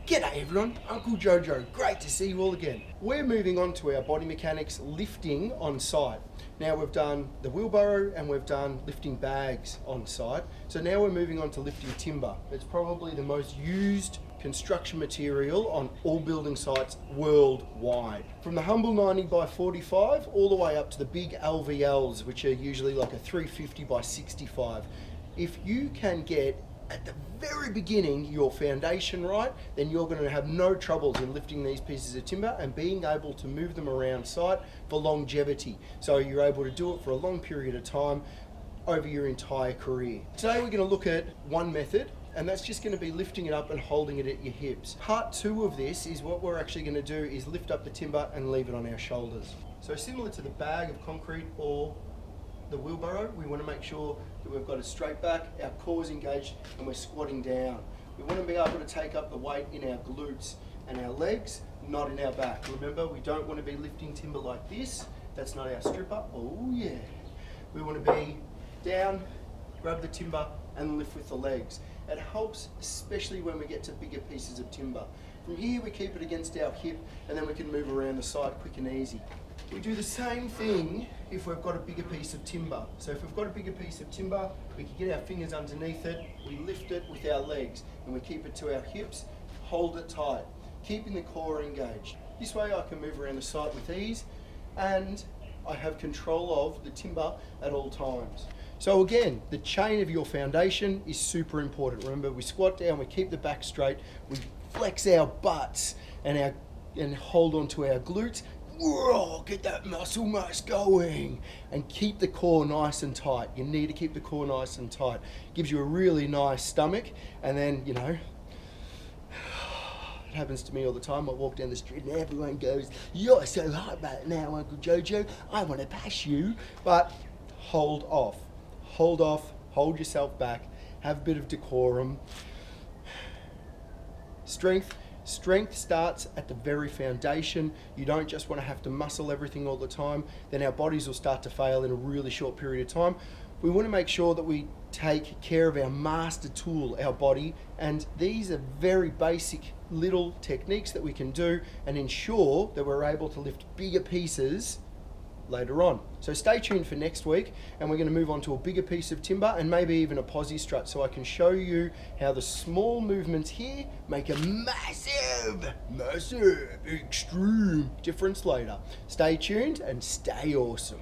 G'day everyone, Uncle Jojo, great to see you all again. We're moving on to our body mechanics lifting on site. Now we've done the wheelbarrow and we've done lifting bags on site. So now we're moving on to lifting timber. It's probably the most used construction material on all building sites worldwide. From the humble 90 by 45 all the way up to the big LVLs, which are usually like a 350 by 65. If you can get at the very beginning your foundation right, then you're going to have no troubles in lifting these pieces of timber and being able to move them around site for longevity. So you're able to do it for a long period of time over your entire career. Today we're going to look at one method, and that's just going to be lifting it up and holding it at your hips. Part two of this is what we're actually going to do is lift up the timber and leave it on our shoulders. So similar to the bag of concrete or the wheelbarrow, we want to make sure that we've got a straight back, our core's engaged, and we're squatting down. We want to be able to take up the weight in our glutes and our legs, not in our back. Remember, we don't want to be lifting timber like this. That's not our stripper. Oh yeah. We want to be down, grab the timber, and lift with the legs. It helps, especially when we get to bigger pieces of timber. From here, we keep it against our hip, and then we can move around the site quick and easy. We do the same thing if we've got a bigger piece of timber. So if we've got a bigger piece of timber, we can get our fingers underneath it, we lift it with our legs, and we keep it to our hips, hold it tight, keeping the core engaged. This way I can move around the site with ease, and I have control of the timber at all times. So again, the chain of your foundation is super important. Remember, we squat down, we keep the back straight, we flex our butts and hold on to our glutes. Whoa, get that muscle mass going and keep the core nice and tight. You need to keep the core nice and tight. Gives you a really nice stomach, and then, you know, it happens to me all the time. I walk down the street and everyone goes, "You're so hot right now, Uncle Jojo. I want to pass you." But hold off, hold yourself back, have a bit of decorum. Strength starts at the very foundation. You don't just want to have to muscle everything all the time. Then our bodies will start to fail in a really short period of time. We want to make sure that we take care of our master tool, our body, and these are very basic little techniques that we can do and ensure that we're able to lift bigger pieces later on. So stay tuned for next week, and we're going to move on to a bigger piece of timber and maybe even a posi strut, so I can show you how the small movements here make a massive, extreme difference later. Stay tuned and stay awesome.